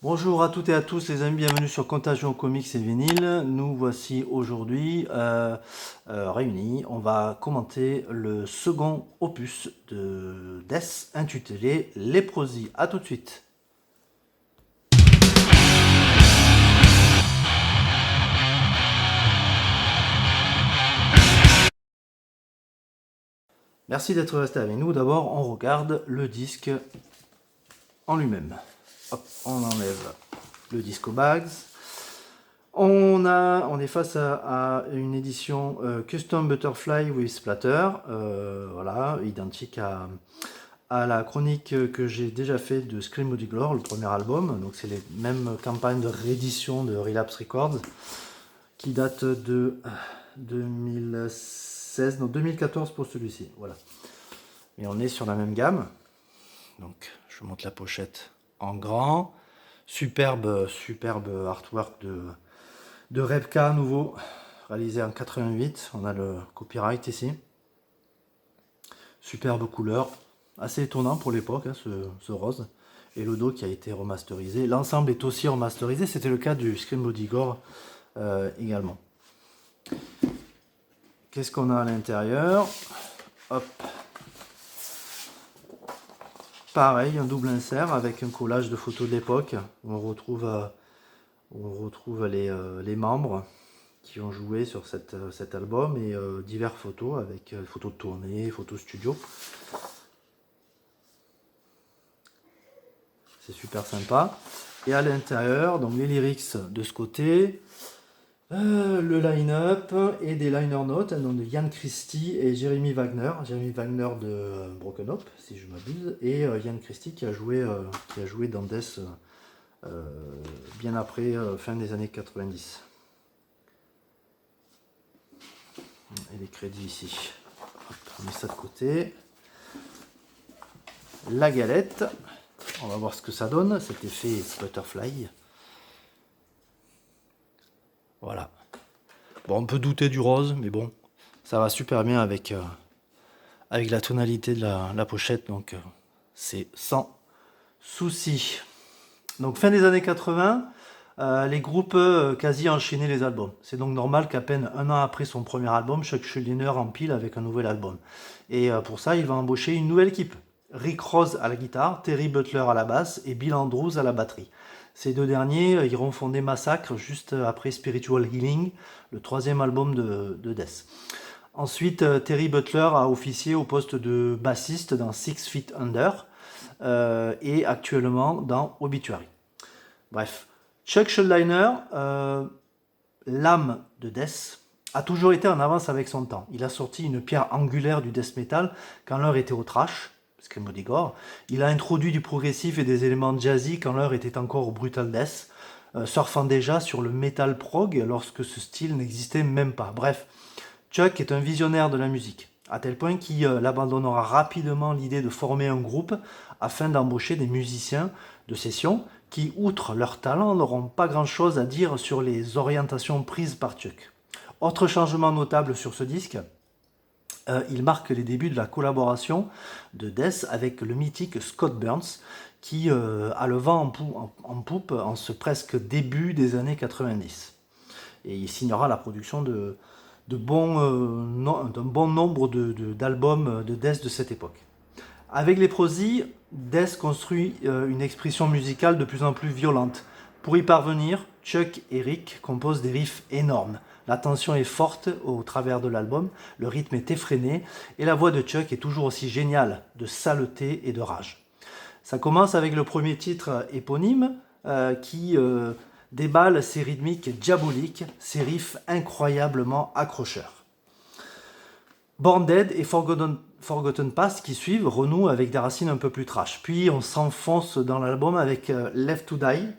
Bonjour à toutes et à tous les amis, bienvenue sur Contagion Comics et Vinyl. Nous voici aujourd'hui réunis. On va commenter le second opus de Death intitulé Léprosie. A tout de suite. Merci d'être resté avec nous. D'abord, on regarde le disque en lui-même. Hop, on enlève le disco bags. On est face à une édition Custom Butterfly with Splatter, voilà, identique à la chronique que j'ai déjà fait de Scream Bloody Gore, le premier album. Donc c'est les mêmes campagnes de réédition de Relapse Records qui datent de 2016, non 2014 pour celui-ci. Voilà. Et on est sur la même gamme. Donc je vous montre la pochette en grand. Superbe artwork de Repka à nouveau, réalisé en 88. On a le copyright ici. Superbe couleur, assez étonnant pour l'époque, hein, ce rose. Et le dos qui a été remasterisé. L'ensemble est aussi remasterisé, c'était le cas du Scream Bloody Gore également. Qu'est-ce qu'on a à l'intérieur? Hop. Pareil, un double insert avec un collage de photos de l'époque. On retrouve les membres qui ont joué sur cet album et diverses photos avec photos de tournée, photos studio. C'est super sympa. Et à l'intérieur, donc les lyrics de ce côté, le line-up et des liner notes donc de Ian Christie et Jeremy Wagner. Jeremy Wagner de Broken Hope, si je m'abuse, et Ian Christie qui a joué dans Death bien après, fin des années 90. Et les crédits ici. Hop, on met ça de côté. La galette. On va voir ce que ça donne, cet effet butterfly. Voilà. Bon, on peut douter du rose, mais bon, ça va super bien avec la tonalité de la pochette, donc c'est sans souci. Donc fin des années 80, les groupes quasi enchaînaient les albums. C'est donc normal qu'à peine un an après son premier album, Chuck Schuldiner empile avec un nouvel album. Et pour ça, il va embaucher une nouvelle équipe. Rick Rose à la guitare, Terry Butler à la basse et Bill Andrews à la batterie. Ces deux derniers iront fonder Massacre juste après Spiritual Healing, le troisième album de Death. Ensuite, Terry Butler a officié au poste de bassiste dans Six Feet Under et actuellement dans Obituary. Bref, Chuck Schuldiner, l'âme de Death, a toujours été en avance avec son temps. Il a sorti une pierre angulaire du death metal quand l'heure était au thrash, Scream Bloody Gore. Il a introduit du progressif et des éléments jazzy quand l'heure était encore au brutal death, surfant déjà sur le metal prog lorsque ce style n'existait même pas. Bref, Chuck est un visionnaire de la musique, à tel point qu'il abandonnera rapidement l'idée de former un groupe afin d'embaucher des musiciens de session qui, outre leur talent, n'auront pas grand-chose à dire sur les orientations prises par Chuck. Autre changement notable sur ce disque, il marque les débuts de la collaboration de Death avec le mythique Scott Burns, qui a le vent en poupe en ce presque début des années 90. Et il signera la production d'un bon nombre d'albums de Death de cette époque. Avec Léprosie, Death construit une expression musicale de plus en plus violente. Pour y parvenir, Chuck et Rick composent des riffs énormes. La tension est forte au travers de l'album, le rythme est effréné et la voix de Chuck est toujours aussi géniale, de saleté et de rage. Ça commence avec le premier titre éponyme qui déballe ses rythmiques diaboliques, ses riffs incroyablement accrocheurs. Born Dead et Forgotten Past qui suivent renouent avec des racines un peu plus trash. Puis on s'enfonce dans l'album avec Left to Die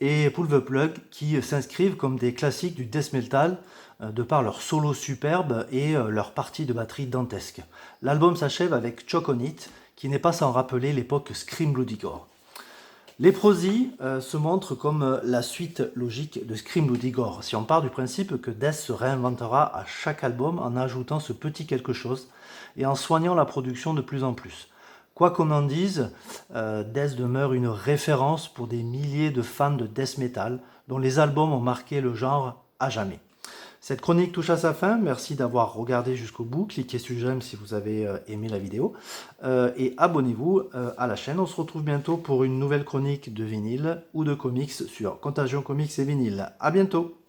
et Pull the Plug qui s'inscrivent comme des classiques du death metal de par leur solo superbe et leur partie de batterie dantesque. L'album s'achève avec Choke on It qui n'est pas sans rappeler l'époque Scream Bloody Gore. Léprosie se montre comme la suite logique de Scream Bloody Gore, si on part du principe que Death se réinventera à chaque album en ajoutant ce petit quelque chose et en soignant la production de plus en plus. Quoi qu'on en dise, Death demeure une référence pour des milliers de fans de death metal dont les albums ont marqué le genre à jamais. Cette chronique touche à sa fin, merci d'avoir regardé jusqu'au bout, cliquez sur j'aime si vous avez aimé la vidéo et abonnez-vous à la chaîne. On se retrouve bientôt pour une nouvelle chronique de vinyle ou de comics sur Contagion Comics et Vinyle. À bientôt.